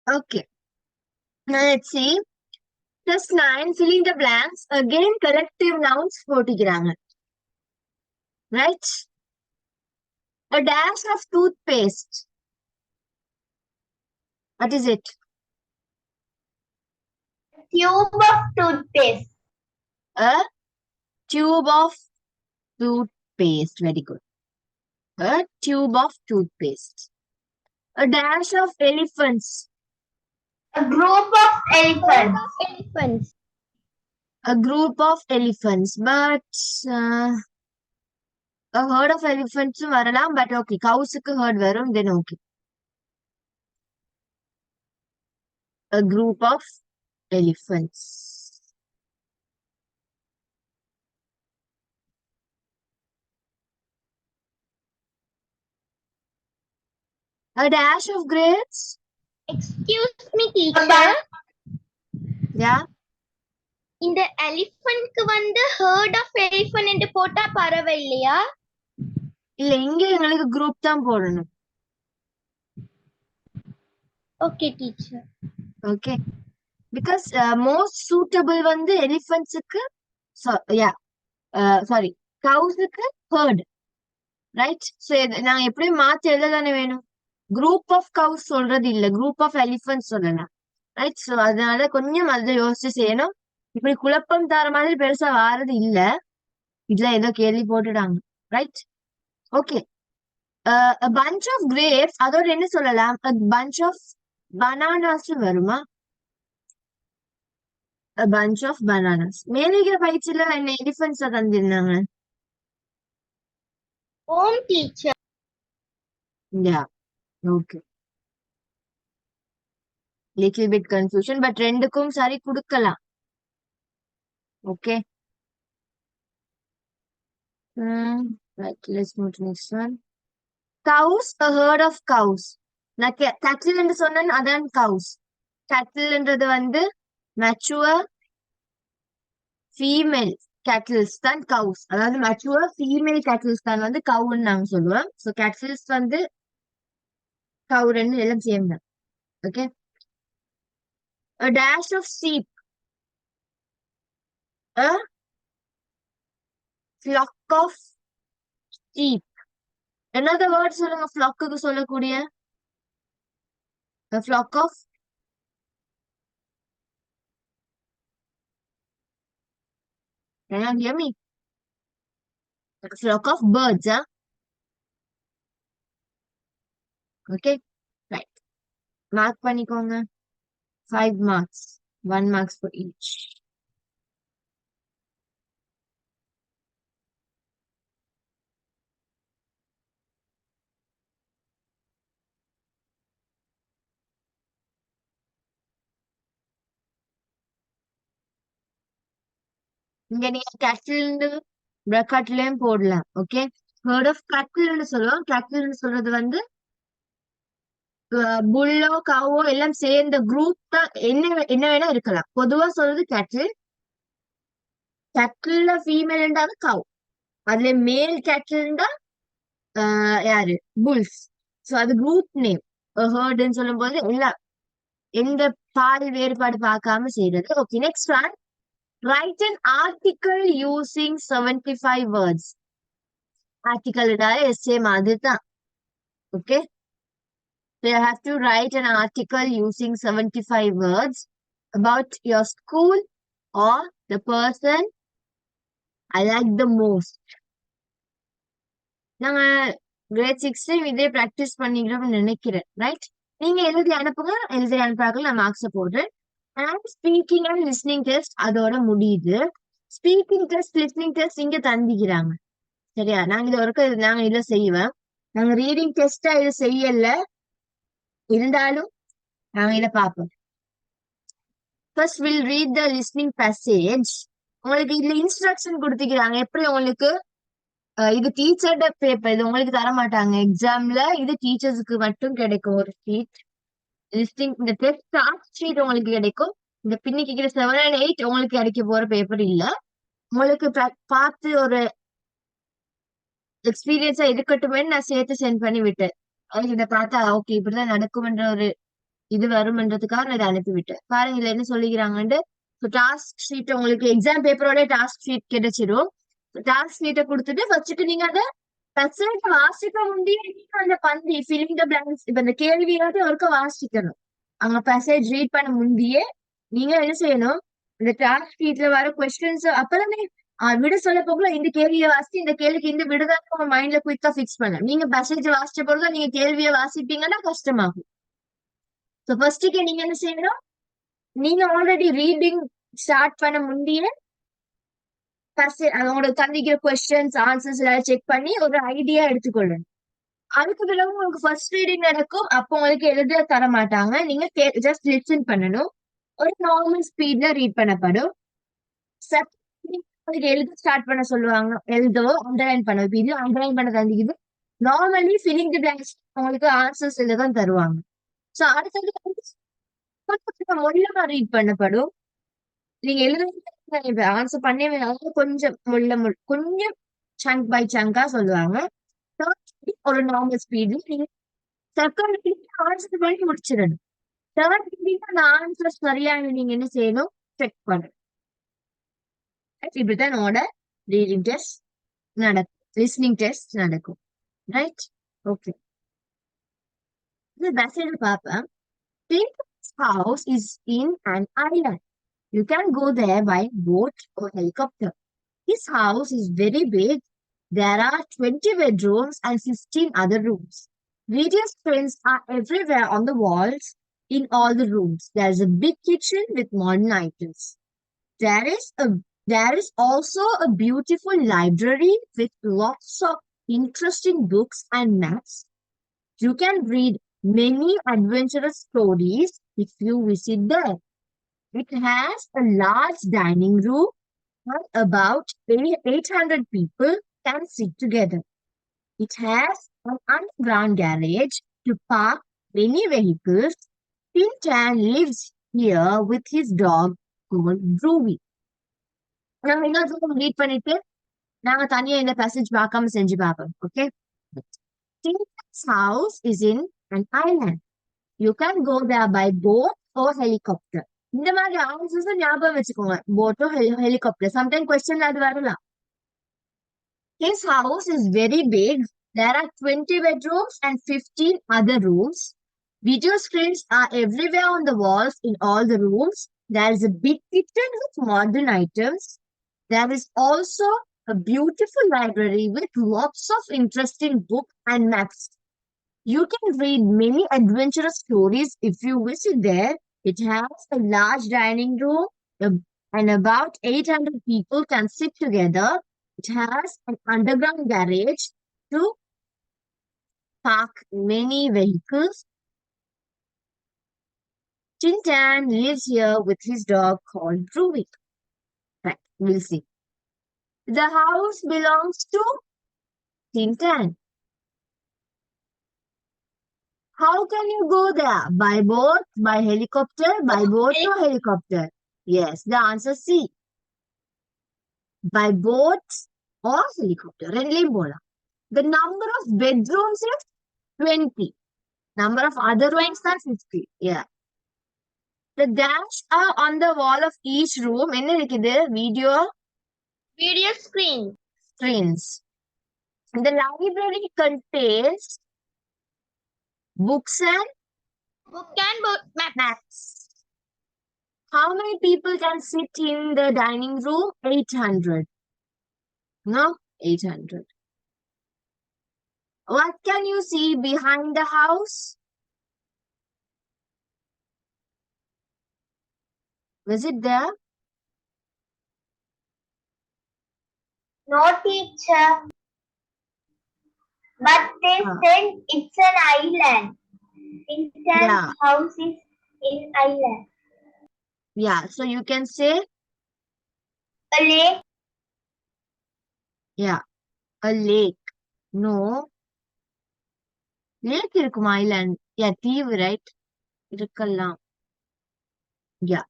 Okay. Now let's see. Plus 9, filling the blanks. Again, collective nouns போட்டுக்கிறாங்க. Right? A dash of toothpaste. What is it? Tube of toothpaste. A tube of toothpaste. Very good. A tube of toothpaste. A dash of elephants. A group of elephants. A group of elephants. But a herd of elephants வரலாம். But okay. Cowsக்கு herd வரும். Then okay. A group of elephants. A dash of grapes. Excuse me, teacher. Yeah. இந்த எலிஃபன்ட்க்கு வந்து hurt of elephant என்று போட்டா பரவாயில்லையா? இல்ல இங்க எங்களுக்கு குரூப் தான் போடணும். Okay teacher. Okay. Because most suitable வந்து எலிஃபன்ட்ஸ்க்கு சாரி கவுஸ்க்கு ஹர்ட். ரைட்? சோ நான் எப்படியும் மாத்தி எழுத தானே வேணும். குரூப் ஆஃப் கவுஸ் சொல்றது இல்ல, குரூப் ஆஃப் எலிஃபன்ட்ஸ் சொல்லலாம். ரைட்? சோ அதனால கொஞ்சம் அதை யோசிச்சு செய்யணும். இப்படி குழப்பம் தர மாதிரி பெருசா வாரது இல்ல. இதுல ஏதோ கேள்வி போட்டுட்டாங்க. Right? Okay. a bunch of grapes, அதோட என்ன சொல்லலாம்? a bunch of bananas வருமா? a bunch of bananas. மேலிகிற பயிற்சியில என்ன elephants தந்திருந்தாங்க? Om teacher. Yeah, okay. Little bit confusion, but ரெண்டுக்கும் சரி கொடுக்கலாம். Okay. Right, let's move to next one. Cows, a herd of cows. நான் cattle என்று சொன்னேன், அதான் cows. Cattle என்றது வந்து mature female cattles தான் cows. அதாவது mature female cattles தான் வந்து cowன்னு நாங்க சொல்லுவோம். So cattles வந்து cow ரெண்டு எல்லாம் சேம் தான். Okay. A dash of sheep. A flock of sheep. Another word சொல்லுங்க flock-க்கு சொல்லக்கூடிய. A flock of Can you hear me? A flock of birds, huh? Okay. Right. Mark பண்ணிக்கோங்க. 5 marks. 1 marks for each. இங்க நீங்க cattle bracketலயும் போடலாம். Okay. herd of cattle சொல்லுவோம். cattle சொல்றது வந்து புல்லோ காவோ எல்லாம் சேர்ந்த குரூப் தான். என்ன வேணா இருக்கலாம். பொதுவா சொல்றது cattle. cattle ஃபீமேல் கவ். அதுல மேல் cattle யாரு புல்ஸ். சோ அது குரூப் நேம். ஹர்ட்னு சொல்லும் போது எந்த பால் வேறுபாடு பார்க்காம செய்யறது. Okay, next one. Write an article using 75 words. Article essay மாதிரி தான். Okay. So you have to write an article using 75 words about your school or the person I like the most. நாங்க grade 6 இதே practice பண்ணிக்கிறோம்னு நினைக்கிறேன். Right? நீங்க எழுதி அனுப்புங்க. எழுதி அனுப்பாக்கள் நான் மார்க்ஸ போடுறேன். And speaking and listening test அதோட முடியுது. ஸ்பீக்கிங் டெஸ்ட், லிஸ்னிங் டெஸ்ட் இங்க தந்திக்கிறாங்க. சரியா? நாங்க இது வரைக்கும் நாங்க இதை செய்வேன். நாங்க ரீடிங் டெஸ்டா இது செய்யல, இருந்தாலும் நாங்க இதை பார்ப்போம். First will read the listening passage. உங்களுக்கு இதுல இன்ஸ்ட்ரக்ஷன் கொடுத்துக்கிறாங்க. எப்படி உங்களுக்கு இது டீச்சர்ட பேப்பர், இது உங்களுக்கு தர மாட்டாங்க எக்ஸாம்ல. இது டீச்சர்ஸுக்கு மட்டும் கிடைக்கும் ஒரு ஷீட். லிஸ்டிங் இந்த டெஸ்ட் ஸ்டார்ட் ஷீட் உங்களுக்கு கிடைக்கும். இந்த பின்னிக்கு 7 and 8 உங்களுக்கு கிடைக்க போற பேப்பர் இல்ல. உங்களுக்கு பார்த்து ஒரு எக்ஸ்பீரியன்ஸா இருக்கட்டுமே நான் சேர்த்து சென்ட் பண்ணி விட்டேன். அதுக்கு இதை பார்த்தா ஓகே இப்படிதான் நடக்கும்ன்ற ஒரு இது வரும்ன்றதுக்காக நான் இதை அனுப்பிவிட்டேன். பாருங்க இதுல என்ன சொல்லிக்கிறாங்கன்ட்டு. டாஸ்க் ஷீட் உங்களுக்கு எக்ஸாம் பேப்பரோட டாஸ்க் ஷீட் கிடைச்சிரும். டாஸ்க் ஷீட்டை கொடுத்துட்டு ஃபர்ஸ்ட் நீங்க அதை பசங்க வாசிக்க முடிய அந்த பந்தி ஃபில்லிங் த பிளாங்க்ஸ் இப்ப இந்த கேள்வியாவது ஒருக்க வாசிக்கணும். அங்க பேசேஜ் ரீட் பண்ண முந்தியே நீங்க என்ன செய்யணும், இந்த டாஸ்க் ஷீட்ல வர கொஸ்டின்ஸ் அப்பதானே விட சொல்ல போகல இந்த கேள்வியை வாசிச்சு இந்த கேள்விக்கு இந்த விடுதான் உங்க மைண்ட்ல குயிக்கா பிக்ஸ் பண்ண. நீங்க மெசேஜ் வாசிச்ச பொழுது நீங்க கேள்வியை வாசிப்பீங்கன்னா கஷ்டமாகும். ஸோ ஃபர்ஸ்ட்டுக்கு நீங்க என்ன செய்யணும், நீங்க ஆல்ரெடி ரீடிங் ஸ்டார்ட் பண்ண முந்திய அவங்களோட தந்திக்கிற கொஸ்டின்ஸ் ஆன்சர்ஸ் எல்லாம் செக் பண்ணி ஒரு ஐடியா எடுத்துக்கொள்ளணும். அதுக்கு பிறகு உங்களுக்கு ஃபர்ஸ்ட் ரீடிங் நடக்கும். அப்போ உங்களுக்கு எழுத தர மாட்டாங்க. நீங்க ஜஸ்ட் லிசன் பண்ணணும். ஒரு நார்மல் ஸ்பீட்ல ரீட் பண்ணப்படும். உங்களுக்கு எழுத ஸ்டார்ட் பண்ண சொல்லுவாங்க. எழுதவோ அண்டர்லைன் பண்ண இது அண்டர்லைன் பண்ண தந்திக்குது. நார்மலி ஃபில்லிங் தி பிளாங்க்ஸ் உங்களுக்கு ஆன்சர்ஸ் எழுதான் தருவாங்க. ஸோ அடுத்தது மொல்லமா ரீட் பண்ணப்படும். நீங்க எழுத ஆன்சர் பண்ணவே கொஞ்சம் கொஞ்சம் சங்க் பை சங்கா சொல்லுவாங்க. ஒரு நார்மல் ஸ்பீட்ல நீங்க செகண்ட் ஆன்சர் பண்ணி முடிச்சிடணும். தேர்ட் அந்த ஆன்சர் சரியான நீங்க என்ன செய்யணும், செக் பண்ணணும். இப்படித்தான் ரீடிங் டெஸ்ட் நடக்கும், லிஸ்னிங் டெஸ்ட் நடக்கும். Right, okay. இந்த மெசேஜ் பார்ப்பேன். People's house is in an island. You can go there by boat or helicopter. His house is very big. There are 20 bedrooms and 15 other rooms. Video screens are everywhere on the walls in all the rooms. There is a big kitchen with modern items. There is also a beautiful library with lots of interesting books and maps. You can read many adventurous stories if you visit there. It has a large dining room and about 800 people can sit together. It has an underground garage to park many vehicles. Tintan lives here with his dog called Groovy. நாங்க இன்னொரு read பண்ணிட்டு நாங்க தனியா இந்த passage பார்க்காம செஞ்சு பார்ப்போம். Okay. Tintan's house is in an island. You can go there by boat or helicopter. இந்த மாதிரி ஆன்சர்ஸ் ஞாபகம் வச்சுக்கோங்க. போட்டோ ஹெலிகாப்டர் சம்டைம் கொஸ்டின் அது வரலாம். His house is very big. There are 20 bedrooms and 15 other rooms. Video screens are everywhere on the walls in all the rooms. There is a big kitchen with modern items. There is also a beautiful library with lots of interesting books and maps. You can read many adventurous stories if you visit there. It has a large dining room and about 800 people can sit together. It has an underground garage to park many vehicles. Tintan lives here with his dog called Groovy. Right, we'll see. The house belongs to Tintan. How can you go there? By boat, by helicopter, by boat or helicopter? Yes, the answer C. By boat or helicopter. The number of bedrooms is 20. Number of other rooms are 50. Yeah. The dash are on the wall of each room. என்ன இருக்குது? Video screen. Screens. The library contains books and maps. How many people can sit in the dining room? 800. No? 800. What can you see behind the house? Was it there? No, teacher. But they said it's an island. Tintan's house is in island. Yeah, so you can say a lake. Yeah, a lake. No. Lake இருக்கும் island. Yeah, தீவு, right? இருக்கலாம். Yeah.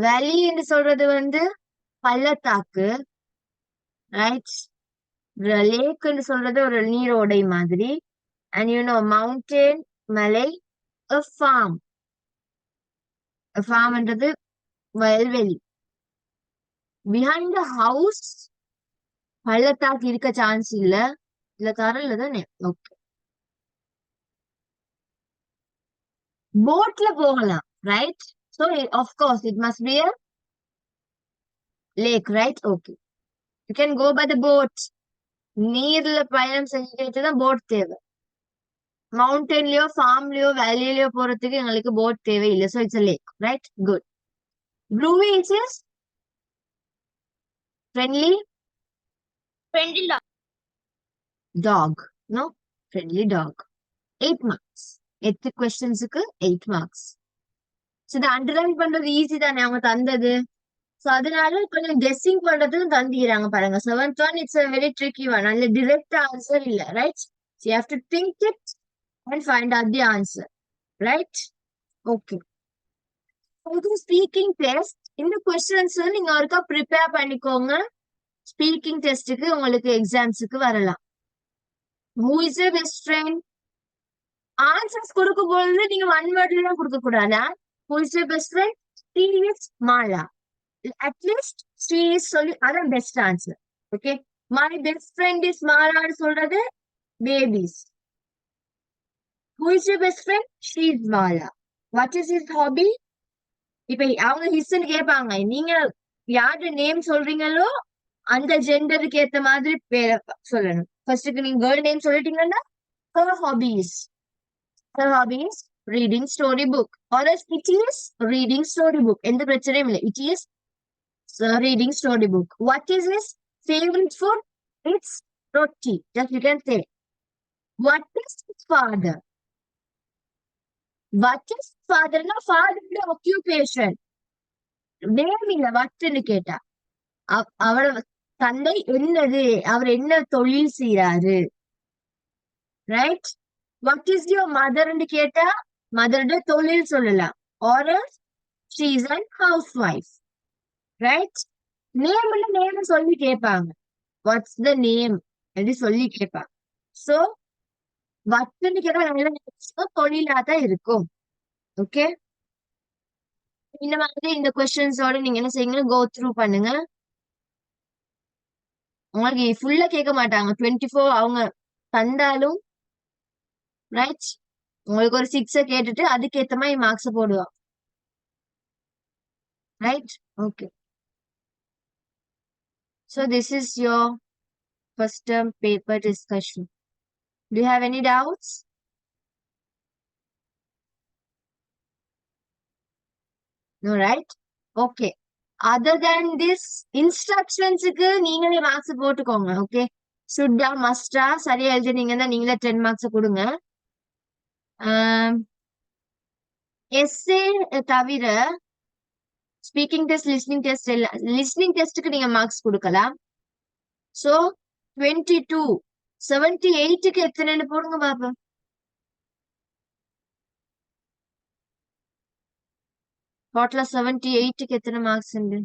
Valley என்று சொல்றது பள்ளத்தாக்கு, right? Lakh சொல்றது ஒரு நீரோடை மாதிரி. And you know mountain, மலை, a farm. A farm என்றது வயல்வெளி. Behind the house பள்ளத்தாக்கு இருக்க சான்ஸ் இல்ல. இல்ல தரல தானே. ஓகே. போட்ல போகலாம், right? So of course it must be a lake, right? Okay. You can go by the boat. நீர்ல பயணம் செஞ்சுட்டு தான் போட் தேவை. மவுண்டன்லயோ ஃபார்ம்லயோ வேலியிலயோ போறதுக்கு எங்களுக்கு போட் தேவையில்லை. So it's a lake, right? Good. Bluey is friendly Friendly dog. No? Friendly dog. 8 marks. 8 questions-க்கு 8 marks. So இதை underline பண்றது ஈஸி தானே அவங்க தந்தது. So அதனால கொஞ்சம் கெஸ்ஸிங் பண்றதுக்கு தந்திக்கிறாங்க பாருங்க. 7th one it's a very tricky one. அதுல direct answer இல்ல, right? So you have to think it and find out the answer, right? Okay. இது ஸ்பீக்கிங் டெஸ்ட். இந்த கொஸ்டின்ஸ் நீங்க ஒருக்கா ப்ரிப்பேர் பண்ணிக்கோங்க. ஸ்பீக்கிங் டெஸ்ட்டுக்கு உங்களுக்கு எக்ஸாம்ஸுக்கு வரலாம். Who is your best friend? Answers கொடுக்கும் பொழுது நீங்க ஒன் வேர்ட்ல எல்லாம் கொடுக்க கூடாதா? Who is your best friend? She is Mala. At least she is சொல்லி அதான் best answer. Okay. My best friend is Mala சொல்றது babies. Who is your best friend? She is Mala. What is his hobby? இப்ப அவங்க ஹிஸ்ன்னு கேட்பாங்க. நீங்க யாரு name சொல்றீங்களோ அந்த ஜெண்டருக்கு ஏத்த மாதிரி பேரை சொல்லணும். ஃபர்ஸ்ட்டுக்கு நீங்க கேர்ள் நேம் சொல்லிட்டீங்கன்னா her hobbies. Her hobbies reading storybook. Or else it is reading storybook. எந்த பிரச்சனையும் இல்லை. It is reading storybook. What is his favorite food? It's roti. Just you can say. What is his father? What is father? No, father occupation. Name இல்ல வட்டுன்னு கேட்டா அவரோட தந்தை என்னது, அவர் என்ன தொழில் செய்யறாரு, ரைட்? வாட் இஸ் யுவர் மதர்ன்னு கேட்டா மதரோட தொழில் சொல்லலாம். Or she is an house wife, right? Name சொல்லி கேட்பாங்க. வாட்ஸ் த நேம் அப்படி சொல்லி கேட்பாங்க. சோ வட்டுன்னு கேட்டா தொழிலா தான் இருக்கும். ஓகே. இந்த மாதிரி இந்த கொஸ்டின்ஸோட நீங்க என்ன செய்யுங்க, கோ த்ரூ பண்ணுங்க. உங்களுக்கு ஃபுல்லா கேட்க மாட்டாங்க. 24 அவங்க தந்தாலும் ரைட் உங்களுக்கு ஒரு 6 கேட்டுட்டு அதுக்கேத்த மாதிரி மார்க்ஸ் போடுவாங்க, right? Okay. So this is your first term paper discussion. Do you have any doubts? No, right? Okay. Other than this, instructions-க்கு நீங்களே மார்க்ஸ் போட்டுக்கோங்க. ஓகே. சுட்டா மஸ்டா சரியா எழுதினீங்கன்னா நீங்களே 10 மார்க்ஸ் கொடுங்க. எஸ்ஏ தவிர speaking test, listening test listening டெஸ்ட்டுக்கு நீங்க மார்க்ஸ் கொடுக்கலாம். சோ 22 78க்கு எத்தனைன்னு போடுங்க பாப்போம். டோட்டலா 78க்கு எத்தனை மார்க்ஸ் உண்டு?